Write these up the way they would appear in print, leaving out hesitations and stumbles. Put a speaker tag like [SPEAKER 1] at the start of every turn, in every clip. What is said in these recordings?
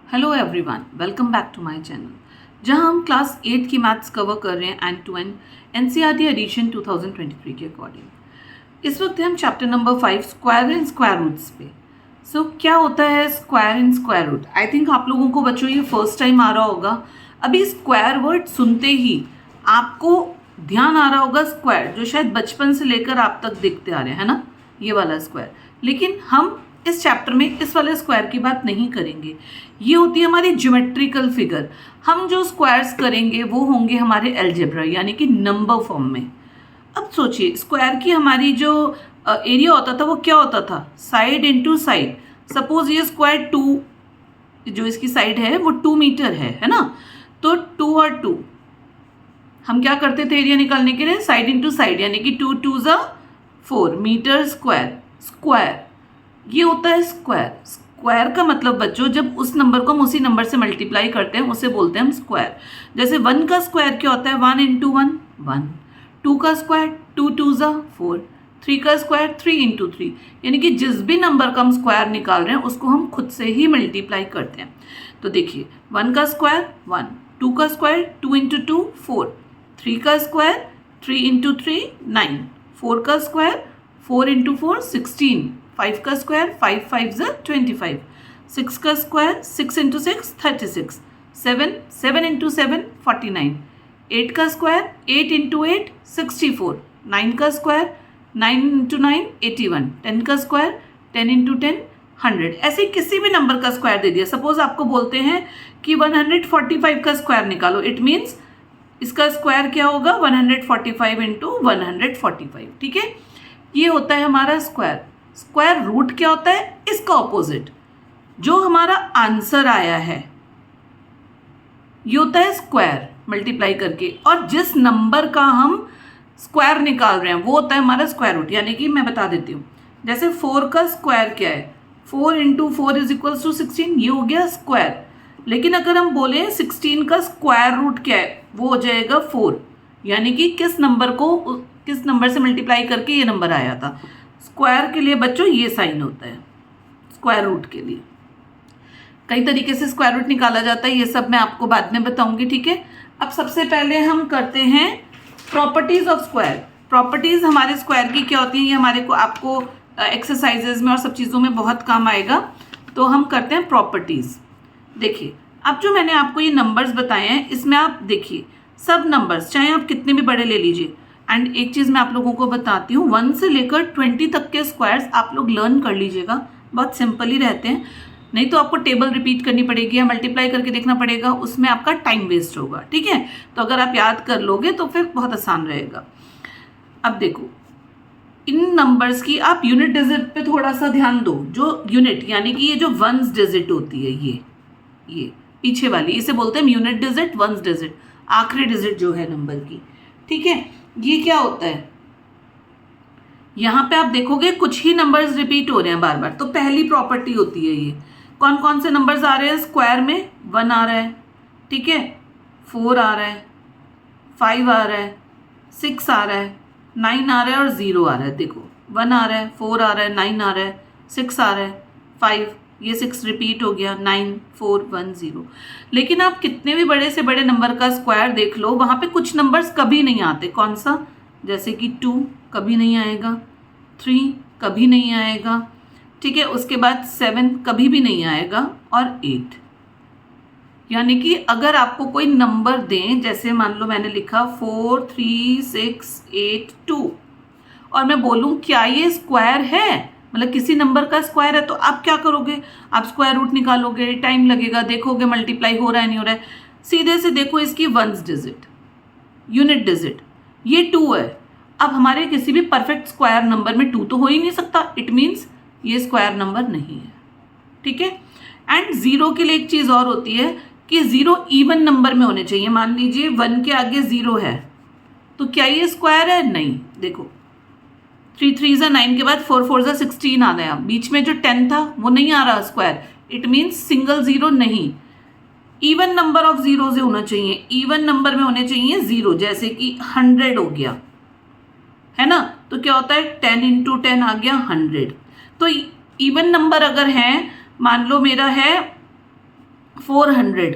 [SPEAKER 1] Hello everyone, welcome back to my channel जहां हम class 8 की मैथ्स कवर कर रहे हैं end to end NCERT edition 2023 के अकॉर्डिंग। इस वक्त हम chapter number 5 square and square roots पे। क्या होता है square and square root? I think आप लोगों को बच्चों ये फर्स्ट टाइम आ रहा होगा। अभी स्क्वायर वर्ड सुनते ही आपको ध्यान आ रहा होगा स्क्वायर, जो शायद बचपन से लेकर आप तक देखते आ रहे हैं, है ना, ये वाला स्क्वायर। लेकिन हम इस चैप्टर में इस वाले स्क्वायर की बात नहीं करेंगे। ये होती है हमारी ज्योमेट्रिकल फिगर। हम जो स्क्वायर्स करेंगे वो होंगे हमारे अलजेब्रा यानी कि नंबर फॉर्म में। अब सोचिए स्क्वायर की हमारी जो एरिया होता था वो क्या होता था? Side into side. सपोज ये स्क्वायर 2, जो इसकी साइड है वो 2 मीटर है ना। तो 2 और 2 हम क्या करते थे एरिया निकालने के लिए? साइड इनटू साइड, यानी कि 2 2 ज़ा 4 मीटर स्क्वायर। स्क्वायर ये होता है स्क्वायर। स्क्वायर का मतलब बच्चों, जब उस नंबर को हम उसी नंबर से मल्टीप्लाई करते हैं उसे बोलते हैं हम स्क्वायर। जैसे 1 का स्क्वायर क्या होता है? 1 इंटू 1 1। 2 का स्क्वायर 2 2 ज़ा 4। 3 का स्क्वायर 3 इंटू 3। यानी कि जिस भी नंबर का हम स्क्वायर निकाल रहे हैं उसको हम खुद से ही मल्टीप्लाई करते हैं। तो देखिए 1 का स्क्वायर 1, 2 का स्क्वायर 2 इंटू 2 4, 3 का स्क्वायर 3 इंटू 3 9, 4 का स्क्वायर 4 इंटू 4 16, 5 का स्क्वायर 5 5 ज़ा 25, 6 का स्क्वायर 6 इंटू 6 36, 7 7 इंटू 7 49, 8 का स्क्वायर 8 इंटू 8 64, 9 का स्क्वायर 9 इंटू 9 81, 10 का स्क्वायर 10 इंटू 10 100। ऐसे किसी भी नंबर का स्क्वायर दे दिया। सपोज आपको बोलते हैं कि 145 का स्क्वायर निकालो, इट मीन्स इसका स्क्वायर क्या होगा? 145 इंटू 145। ठीक है, ये होता है हमारा स्क्वायर। स्क्वायर रूट क्या होता है? इसका ऑपोजिट। जो हमारा आंसर आया है ये होता है स्क्वायर मल्टीप्लाई करके, और जिस नंबर का हम स्क्वायर निकाल रहे हैं वो होता है हमारा स्क्वायर रूट। यानी कि मैं बता देती हूँ, जैसे 4 का स्क्वायर क्या है? 4 इंटू 4 इज इक्वल्स टू 16, ये हो गया स्क्वायर। लेकिन अगर हम बोले 16 का स्क्वायर रूट क्या है, वो हो जाएगा 4। यानी कि किस नंबर से मल्टीप्लाई करके ये नंबर आया था। स्क्वायर के लिए बच्चों ये साइन होता है, स्क्वायर रूट के लिए। कई तरीके से स्क्वायर रूट निकाला जाता है, ये सब मैं आपको बाद में बताऊंगी। ठीक है, अब सबसे पहले हम करते हैं प्रॉपर्टीज ऑफ स्क्वायर। प्रॉपर्टीज हमारे स्क्वायर की क्या होती हैं, ये हमारे को आपको एक्सरसाइजेज में और सब चीज़ों में बहुत काम आएगा। तो हम करते हैं प्रॉपर्टीज। देखिए अब जो मैंने आपको ये नंबर्स बताए हैं, इसमें आप देखिए सब नंबर्स, चाहे आप कितने भी बड़े ले लीजिए। एंड एक चीज़ मैं आप लोगों को बताती हूँ, 1 से लेकर 20 तक के स्क्वायर्स आप लोग लर्न कर लीजिएगा। बहुत सिंपल ही रहते हैं, नहीं तो आपको टेबल रिपीट करनी पड़ेगी या मल्टीप्लाई करके देखना पड़ेगा, उसमें आपका टाइम वेस्ट होगा। ठीक है, तो अगर आप याद कर लोगे तो फिर बहुत आसान रहेगा। अब देखो इन नंबर्स की आप यूनिट डिजिट पे थोड़ा सा ध्यान दो। जो यूनिट यानी कि ये जो वंस डिजिट होती है, ये पीछे वाली, इसे बोलते हैं यूनिट डिजिट, वंस डिजिट, आखिरी डिजिट जो है नंबर की। ठीक है, ये क्या होता है? यहाँ पे आप देखोगे कुछ ही नंबर्स रिपीट हो रहे हैं बार बार। तो पहली प्रॉपर्टी होती है ये। कौन कौन से नंबर्स आ रहे हैं स्क्वायर में? 1 आ रहा है, ठीक है, 4 आ रहा है, 5 आ रहा है, 6 आ रहा है, 9 आ रहा है और 0 आ रहा है। देखो 1 आ रहा है, 4 आ रहा है, 9 आ रहा है, 6 आ रहा है, 5, ये 6 रिपीट हो गया, 9 4 1 0। लेकिन आप कितने भी बड़े से बड़े नंबर का स्क्वायर देख लो, वहाँ पे कुछ नंबर्स कभी नहीं आते। कौन सा? जैसे कि 2 कभी नहीं आएगा, 3 कभी नहीं आएगा, ठीक है, उसके बाद 7 कभी भी नहीं आएगा और 8। यानी कि अगर आपको कोई नंबर दें, जैसे मान लो मैंने लिखा 4 3 6 8 2, और मैं बोलूँ क्या ये स्क्वायर है, मतलब किसी नंबर का स्क्वायर है, तो आप क्या करोगे? आप स्क्वायर रूट निकालोगे, टाइम लगेगा, देखोगे मल्टीप्लाई हो रहा है नहीं हो रहा है। सीधे से देखो इसकी वंस डिजिट, यूनिट डिजिट, ये 2 है। अब हमारे किसी भी परफेक्ट स्क्वायर नंबर में 2 तो हो ही नहीं सकता, इट मीन्स ये स्क्वायर नंबर नहीं है। ठीक है, एंड 0 के लिए एक चीज़ और होती है कि 0 इवन नंबर में होने चाहिए। मान लीजिए 1 के आगे 0 है, तो क्या ये स्क्वायर है? नहीं। देखो 3 3 ज़ा 9 के बाद 4 4 ज़ा 16 आ गया, बीच में जो 10 था वो नहीं आ रहा स्क्वायर, इट मीन्स सिंगल 0 नहीं। इवन नंबर ऑफ जीरोज होना चाहिए, इवन नंबर में होने चाहिए 0, जैसे कि 100 हो गया, है ना, तो क्या होता है 10 इंटू 10 आ गया 100। तो इवन नंबर अगर है, मान लो मेरा है 400।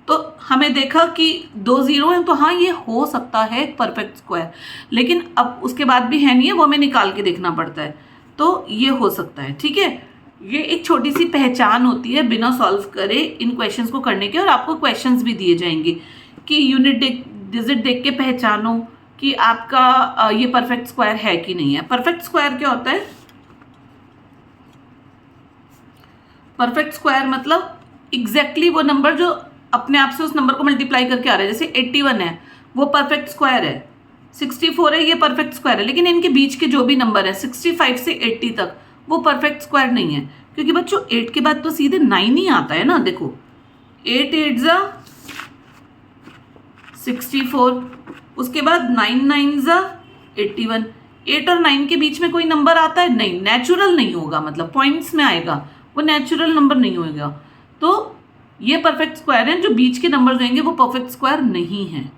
[SPEAKER 1] तो हमें देखा कि 2 जीरो हैं, तो हाँ ये हो सकता है परफेक्ट स्क्वायर, लेकिन अब उसके बाद भी है नहीं है, वो हमें निकाल के देखना पड़ता है, तो ये हो सकता है। ठीक है, ये एक छोटी सी पहचान होती है बिना सॉल्व करे इन क्वेश्चंस को करने के। और आपको क्वेश्चंस भी दिए जाएंगे कि यूनिट डिजिट देख के पहचानो कि आपका ये परफेक्ट स्क्वायर है कि नहीं है। परफेक्ट स्क्वायर क्या होता है? परफेक्ट स्क्वायर मतलब एग्जैक्टली वो नंबर जो अपने आप से उस नंबर को मल्टीप्लाई करके आ रहा है। जैसे 81 है, वो परफेक्ट स्क्वायर है। 64 है, ये परफेक्ट स्क्वायर है। लेकिन इनके बीच के जो भी नंबर है 65 से 80 तक, वो परफेक्ट स्क्वायर नहीं है, क्योंकि बच्चों 8 के बाद तो सीधे 9 ही आता है ना। देखो 8 8 जा 64, उसके बाद 9 9 जा 81। 8 और 9 के बीच में कोई नंबर आता है? नहीं, नेचुरल नहीं होगा, मतलब पॉइंट्स में आएगा, वो नेचुरल नंबर नहीं होगा। तो ये परफेक्ट स्क्वायर है, जो बीच के नंबर होंगे वो परफेक्ट स्क्वायर नहीं है।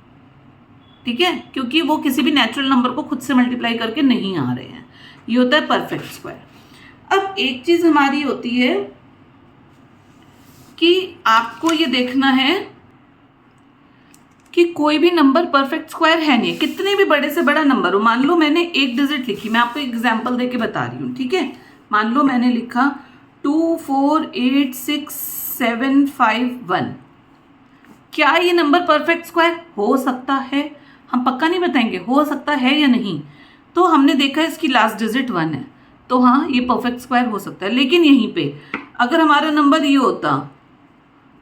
[SPEAKER 1] ठीक है, क्योंकि वो किसी भी नेचुरल नंबर को खुद से मल्टीप्लाई करके नहीं आ रहे हैं। ये होता है परफेक्ट स्क्वायर। अब एक चीज हमारी होती है कि आपको ये देखना है कि कोई भी नंबर परफेक्ट स्क्वायर है नहीं। कितने भी बड़े से बड़ा नंबर हो, मान लो मैंने एक डिजिट लिखी, मैं आपको एग्जांपल देके बता रही हूँ। ठीक है, मान लो मैंने लिखा 2 4 8 6 7 5 1। क्या ये नंबर परफेक्ट स्क्वायर हो सकता है? हम पक्का नहीं बताएंगे, हो सकता है या नहीं। तो हमने देखा इसकी लास्ट डिजिट 1 है, तो हाँ ये परफेक्ट स्क्वायर हो सकता है। लेकिन यहीं पे अगर हमारा नंबर ये होता,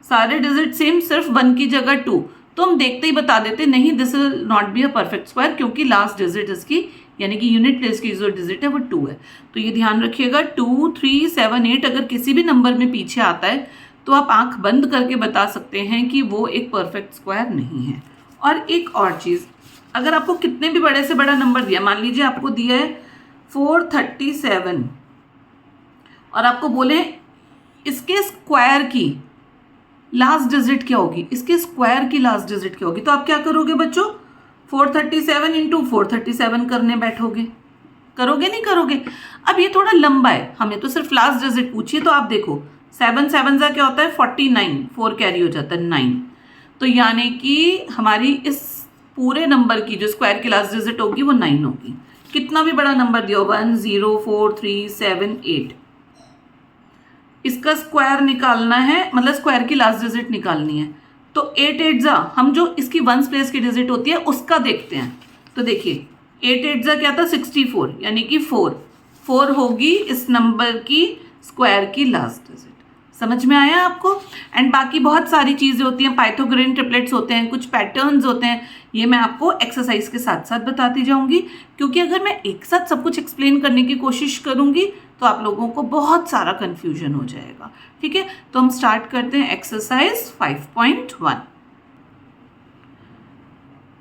[SPEAKER 1] सारे डिजिट सेम, सिर्फ 1 की जगह 2, तो हम देखते ही बता देते नहीं this will not be a perfect square, क्योंकि लास्ट डिजिट इसकी यानी कि यूनिट प्लेस की जो डिजिट है वो 2 है। तो ये ध्यान रखिएगा, 2 3 7 8 अगर किसी भी नंबर में पीछे आता है तो आप आंख बंद करके बता सकते हैं कि वो एक परफेक्ट स्क्वायर नहीं है। और एक और चीज़, अगर आपको कितने भी बड़े से बड़ा नंबर दिया, मान लीजिए आपको दिया है 437 और आपको बोले इसके स्क्वायर की लास्ट डिजिट क्या होगी, इसके स्क्वायर की लास्ट डिजिट क्या होगी, तो आप क्या करोगे बच्चों? 437 इंटू 437 करने बैठोगे, करोगे नहीं करोगे? अब ये थोड़ा लंबा है, हमें तो सिर्फ लास्ट डिजिट पूछिए। तो आप देखो 7 7 जा क्या होता है 49, 4 कैरी हो जाता है 9। तो यानी कि हमारी इस पूरे नंबर की जो स्क्वायर की लास्ट डिजिट होगी वो 9 होगी। कितना भी बड़ा नंबर दिया हो, 1 0 4 3 7 8, इसका स्क्वायर निकालना है, मतलब स्क्वायर की लास्ट डिजिट निकालनी है। तो 8 8 जा, हम जो इसकी वंस प्लेस की डिजिट होती है उसका देखते हैं। तो देखिए 8 8 जा क्या था 64, यानी कि 4 होगी इस नंबर की स्क्वायर की लास्ट डिजिट। समझ में आया आपको? एंड बाकी बहुत सारी चीज़ें होती हैं, पाइथागोरियन ट्रिपलेट्स होते हैं, कुछ पैटर्न्स होते हैं, ये मैं आपको एक्सरसाइज के साथ साथ बताती जाऊंगी, क्योंकि अगर मैं एक साथ सब कुछ एक्सप्लेन करने की कोशिश करूंगी तो आप लोगों को बहुत सारा कन्फ्यूजन हो जाएगा। ठीक है, तो हम स्टार्ट करते हैं एक्सरसाइज 5.1।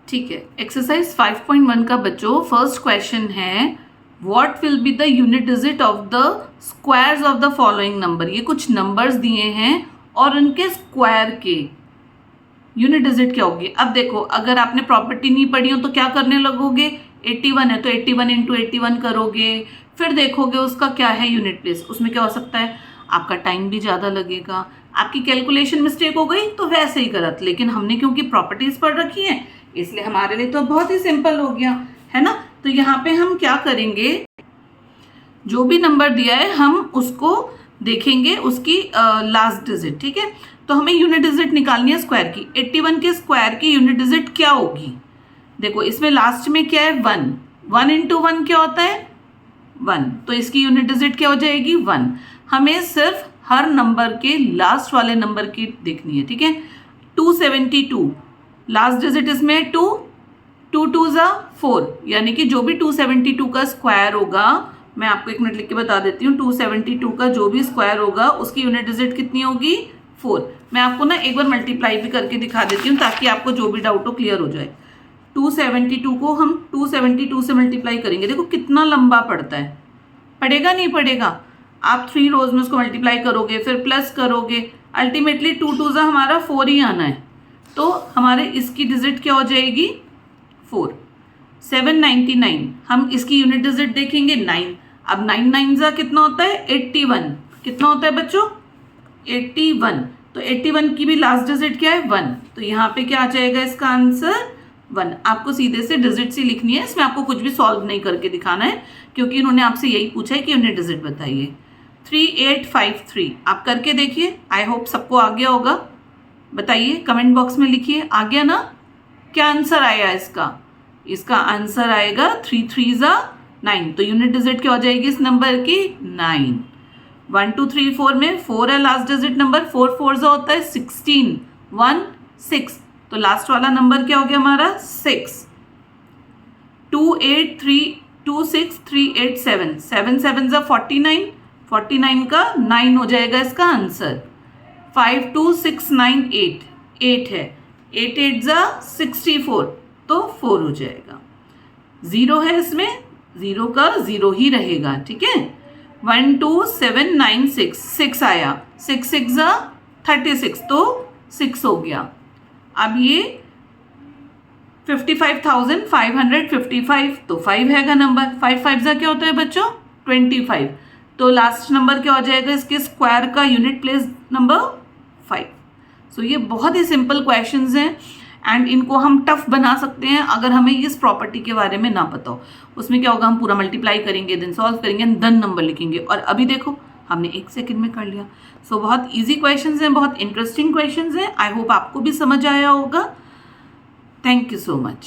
[SPEAKER 1] ठीक है, एक्सरसाइज 5.1 का बच्चों फर्स्ट क्वेश्चन है, what will be the unit digit of the squares of the following number. ये कुछ नंबर्स दिए हैं और उनके स्क्वायर के यूनिट डिजिट क्या होगी। अब देखो, अगर आपने प्रॉपर्टी नहीं पढ़ी हो तो क्या करने लगोगे, 81 है तो 81 इंटू 81 करोगे, फिर देखोगे उसका क्या है यूनिट प्लेस। उसमें क्या हो सकता है, आपका टाइम भी ज़्यादा लगेगा, आपकी कैलकुलेशन मिस्टेक हो गई तो वैसे ही गलत। लेकिन हमने क्योंकि प्रॉपर्टीज पढ़ रखी है इसलिए हमारे लिए तो बहुत ही सिंपल हो गया है ना। तो यहाँ पे हम क्या करेंगे, जो भी नंबर दिया है हम उसको देखेंगे उसकी लास्ट डिजिट। ठीक है, तो हमें यूनिट डिजिट निकालनी है स्क्वायर की। 81 के स्क्वायर की यूनिट डिजिट क्या होगी, देखो इसमें लास्ट में क्या है 1, 1 इंटू 1 क्या होता है 1, तो इसकी यूनिट डिजिट क्या हो जाएगी 1। हमें सिर्फ हर नंबर के लास्ट वाले नंबर की देखनी है। ठीक है, 272 लास्ट डिजिट इसमें 2, 2 2 जा 4, यानी कि जो भी 272 का स्क्वायर होगा, मैं आपको एक मिनट लिख के बता देती हूँ, 272 का जो भी स्क्वायर होगा उसकी यूनिट डिजिट कितनी होगी 4। मैं आपको ना एक बार मल्टीप्लाई भी करके दिखा देती हूँ ताकि आपको जो भी डाउट हो क्लियर हो जाए। 272 को हम 272 से मल्टीप्लाई करेंगे, देखो कितना लंबा पड़ता है, पड़ेगा नहीं पड़ेगा। आप 3 रोज में उसको मल्टीप्लाई करोगे, फिर प्लस करोगे, अल्टीमेटली 2 2 जा हमारा 4 ही आना है, तो हमारे इसकी डिजिट क्या हो जाएगी 4। 799 हम इसकी यूनिट डिजिट देखेंगे 9। अब 9 9 जा कितना होता है 81, कितना होता है बच्चों 81, तो 81 की भी लास्ट डिजिट क्या है 1, तो यहाँ पे क्या आ जाएगा इसका आंसर 1। आपको सीधे से डिजिट सी लिखनी है, इसमें आपको कुछ भी सॉल्व नहीं करके दिखाना है क्योंकि इन्होंने आपसे यही पूछा है कि उन्हें डिजिट बताइए। 3853 आप करके देखिए, आई होप सबको आ गया होगा। बताइए कमेंट बॉक्स में लिखिए, आ गया ना? क्या आंसर आया इसका? इसका आंसर आएगा 3 3 9। तो यूनिट डिजिट क्या हो जाएगी इस नंबर की 9। 1 2 3 4 में 4 है लास्ट डिजिट नंबर, 4 4 होता है 16, 1 6, तो लास्ट वाला नंबर क्या हो गया हमारा 6। 28327, 7 7 49, 49 का 9 हो जाएगा इसका आंसर। 52698, 8 है, 8 8 64, तो 4 हो जाएगा। 0 है इसमें, 0 का 0 ही रहेगा, ठीक है। 12796, 6 आया, 6 6 36, तो 6 हो गया। अब ये 55,555, तो 5 हैगा नंबर। 5 5 क्या होता है बच्चों 25, तो लास्ट नंबर क्या हो जाएगा इसके स्क्वायर का यूनिट प्लेस नंबर 5। सो ये बहुत ही सिंपल क्वेश्चंस हैं एंड इनको हम टफ बना सकते हैं अगर हमें इस प्रॉपर्टी के बारे में ना पता हो। उसमें क्या होगा, हम पूरा मल्टीप्लाई करेंगे, देन सॉल्व करेंगे, देन नंबर लिखेंगे, और अभी देखो हमने 1 सेकंड में कर लिया। सो बहुत इजी क्वेश्चंस हैं, बहुत इंटरेस्टिंग क्वेश्चंस हैं। आई होप आपको भी समझ आया होगा। Thank you so much.